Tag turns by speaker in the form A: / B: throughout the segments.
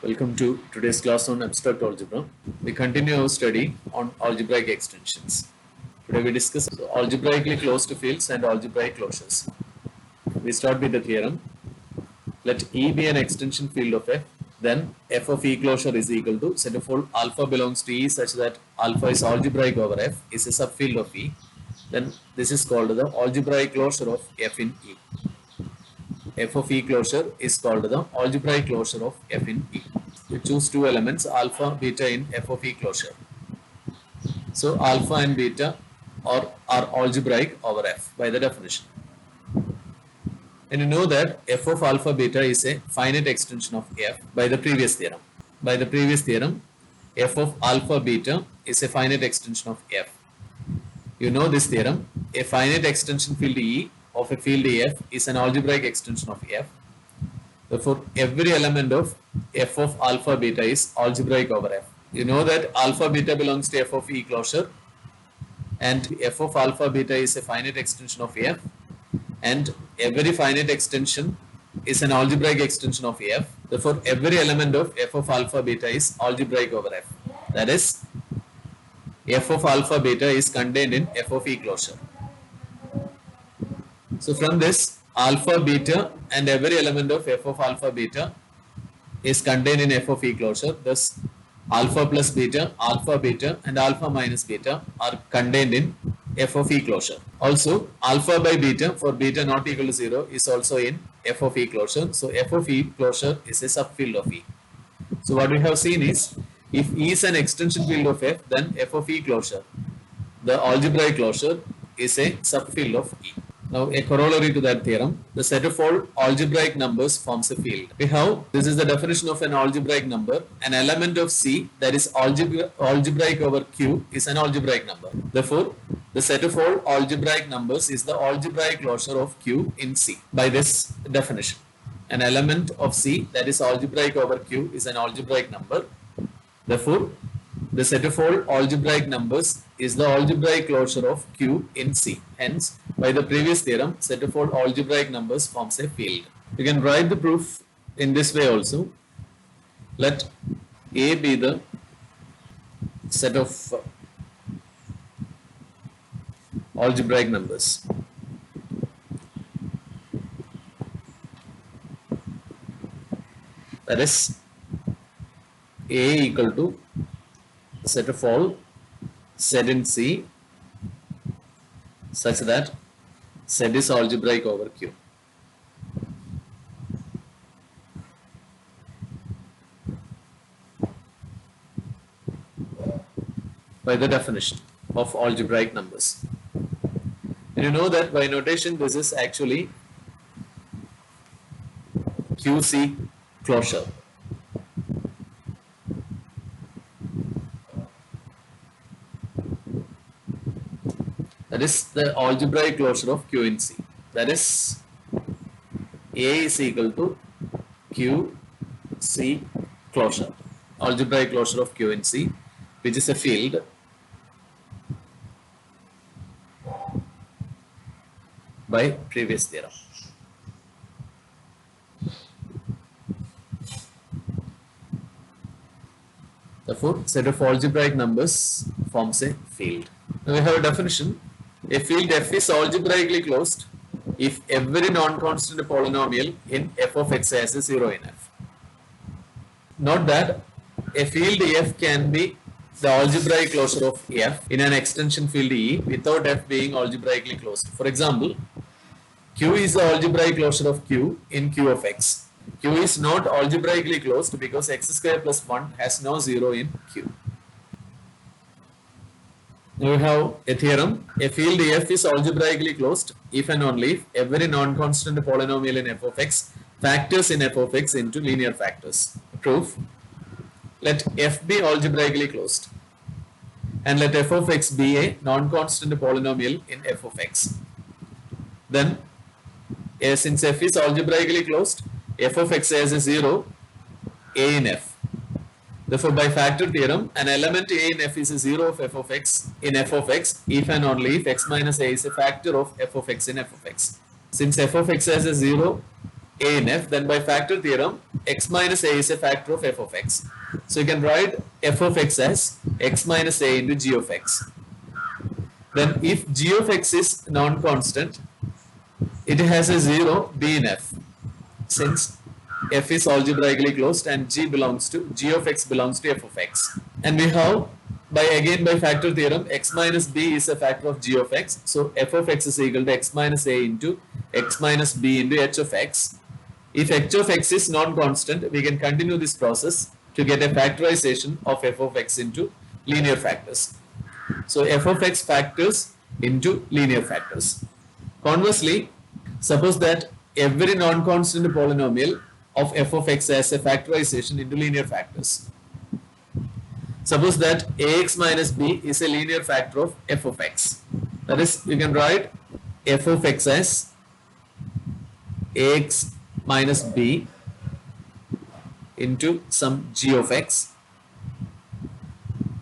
A: Welcome to today's class on abstract algebra. We continue our study on algebraic extensions. Today we discuss algebraically closed fields and algebraic closures. We start with the theorem. Let E be an extension field of F, then F of E closure is equal to set of all alpha belongs to E such that alpha is algebraic over F is a subfield of E. Then this is called the algebraic closure of F in E. F of E closure is called the algebraic closure of F in E. We choose two elements alpha, beta in F of E closure. So alpha and beta are algebraic over F by the definition. And you know that F of alpha beta is a finite extension of F by the previous theorem. By the previous theorem, F of alpha beta is a finite extension of F. You know this theorem, a finite extension field E of a field F is an algebraic extension of F. Therefore, every element of F of alpha beta is algebraic over F. You know that alpha beta belongs to F of E closure and F of alpha beta is a finite extension of F, and every finite extension is an algebraic extension of F. Therefore, every element of F of alpha beta is algebraic over F. That is, F of alpha beta is contained in F of E closure. So from this, alpha beta and every element of F of alpha beta is contained in F of E closure. Thus, alpha plus beta, alpha beta and alpha minus beta are contained in F of E closure. Also, alpha by beta for beta not equal to 0 is also in F of E closure. So, F of E closure is a subfield of E. So, what we have seen is, if E is an extension field of F, then F of E closure, the algebraic closure, is a subfield of E. Now, a corollary to that theorem, the set of all algebraic numbers forms a field. We have, this is the definition of an algebraic number, an element of C that is algebraic over Q is an algebraic number. Therefore, the set of all algebraic numbers is the algebraic closure of Q in C by this definition. An element of C that is algebraic over Q is an algebraic number. Therefore, the set of all algebraic numbers is the algebraic closure of Q in C. Hence, by the previous theorem, set of all algebraic numbers forms a field. You can write the proof in this way also. Let A be the set of algebraic numbers. That is, A equal to set of all Z in C such that Z is algebraic over Q. By the definition of algebraic numbers. And you know that by notation this is actually QC closure. That is the algebraic closure of Q in C. That is, A is equal to Q C closure, algebraic closure of Q in C, which is a field by previous theorem. Therefore, set of algebraic numbers forms a field. Now we have a definition. A field F is algebraically closed if every non-constant polynomial in F of X has a 0 in F. Note that a field F can be the algebraic closure of F in an extension field E without F being algebraically closed. For example, Q is the algebraic closure of Q in Q of X. Q is not algebraically closed because X square plus 1 has no 0 in Q. Now we have a theorem. A field F is algebraically closed if and only if every non-constant polynomial in F of X factors in F of X into linear factors. Proof. Let F be algebraically closed and let F of X be a non-constant polynomial in F of X. Then, since F is algebraically closed, F of X has a 0, A in F. Therefore, by factor theorem, an element A in F is a 0 of F of X in F of X if and only if X minus A is a factor of F of X in F of X. Since F of X has a 0 A in F, then by factor theorem, x minus a is a factor of f of x. So you can write f of x as x minus a into g of x. Then if g of x is non-constant, it has a 0 b in f, since f is algebraically closed and g of x belongs to f of x. And we have, by factor theorem, x minus b is a factor of g of x. So f of x is equal to x minus a into x minus b into h of x. If h of x is non-constant, we can continue this process to get a factorization of f of x into linear factors. So f of x factors into linear factors. Conversely, suppose that every non-constant polynomial of f of x has a factorization into linear factors. Suppose that ax minus b is a linear factor of f of x. That is, you can write f of x as ax minus b into some g of x.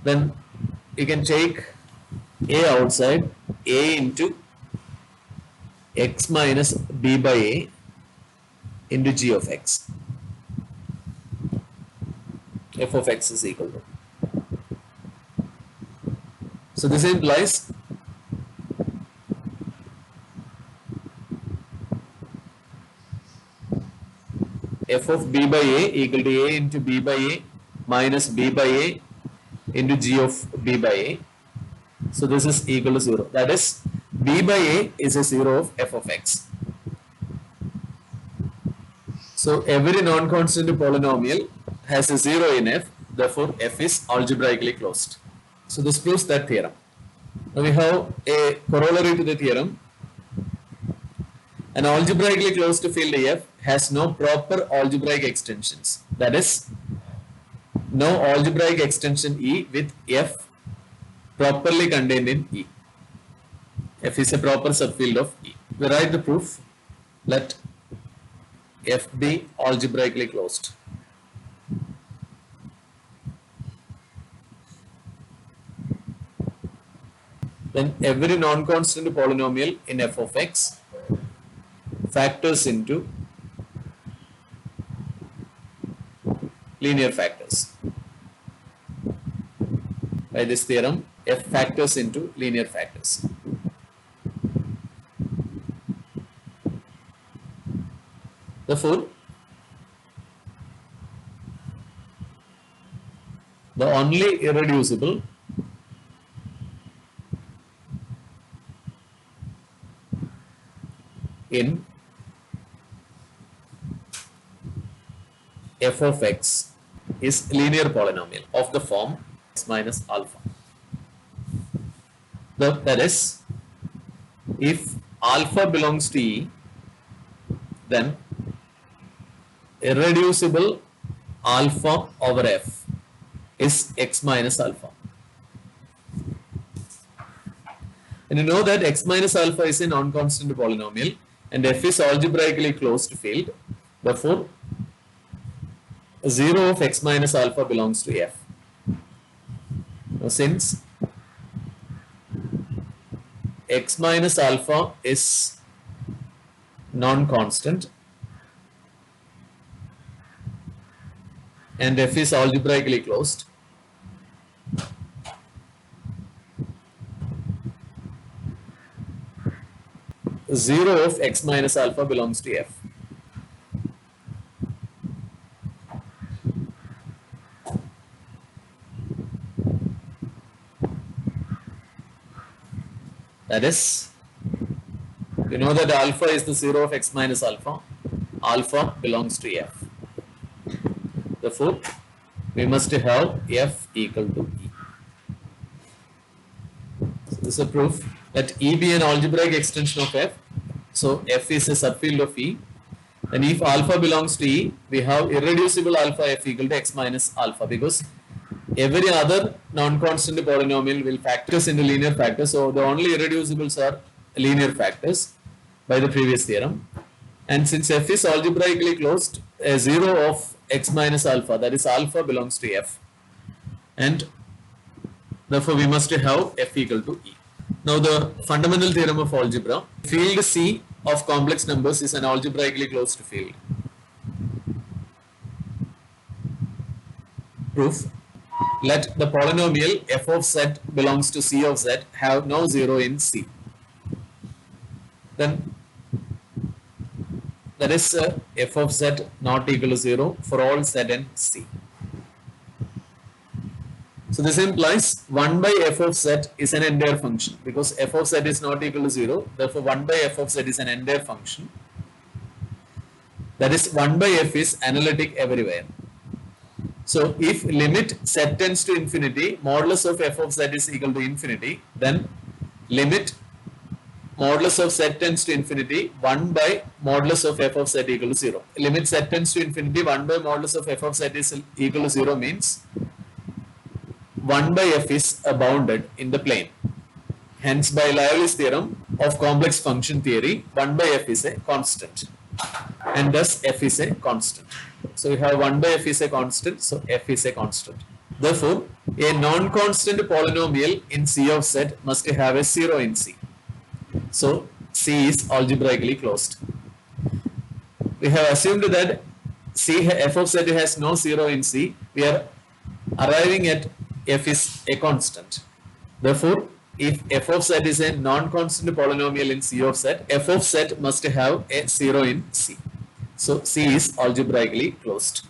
A: Then you can take a outside, a into x minus b by a into g of x. F of x is equal to. So this implies f of b by a equal to a into b by a minus b by a into g of b by a. So this is equal to 0. That is, b by a is a 0 of f of x. So every non-constant polynomial has a 0 in f, therefore f is algebraically closed. So this proves that theorem. Now we have a corollary to the theorem. An algebraically closed field f has no proper algebraic extensions. That is, no algebraic extension E with f properly contained in E. F is a proper subfield of E. We write the proof. Let f be algebraically closed. Then every non-constant polynomial in f of x factors into linear factors. By this theorem, f factors into linear factors. Therefore, the only irreducible in f of x is linear polynomial of the form x minus alpha. That is, if alpha belongs to E, then irreducible alpha over f is x minus alpha. And you know that x minus alpha is a non-constant polynomial and f is algebraically closed field. Therefore, 0 of x minus alpha belongs to f. Now, since x minus alpha is non-constant and f is algebraically closed, zero of x minus alpha belongs to f. That is, you know that alpha is the 0 of x minus alpha. Alpha belongs to f. Therefore, we must have f equal to E. So this is a proof that E be an algebraic extension of f. So f is a subfield of E. And if alpha belongs to E, we have irreducible alpha f equal to x minus alpha, because every other non-constant polynomial will factors into linear factors. So the only irreducibles are linear factors by the previous theorem. And since f is algebraically closed, a 0 of x minus alpha, that is alpha, belongs to f. And therefore we must have f equal to E. Now the fundamental theorem of algebra, field C of complex numbers is an algebraically closed field. Proof. Let the polynomial f of z belongs to C of z have no zero in C. Then that is f of z not equal to 0 for all z and C. So this implies 1 by f of z is an entire function because f of z is not equal to 0. Therefore 1 by f of z is an entire function. That is 1 by f is analytic everywhere. So if limit z tends to infinity, modulus of f of z is equal to infinity, then limit modulus of z tends to infinity 1 by modulus of f of z equal to 0. Limit z tends to infinity 1 by modulus of f of z is equal to 0 means 1 by f is bounded in the plane. Hence by Liouville's theorem of complex function theory, 1 by f is a constant and thus f is a constant. So we have 1 by f is a constant, so f is a constant. Therefore, a non-constant polynomial in C of z must have a 0 in C. So C is algebraically closed. We have assumed that f of z has no 0 in C. We are arriving at f is a constant. Therefore, if f of z is a non-constant polynomial in C of z, f of z must have a 0 in C. So C is algebraically closed.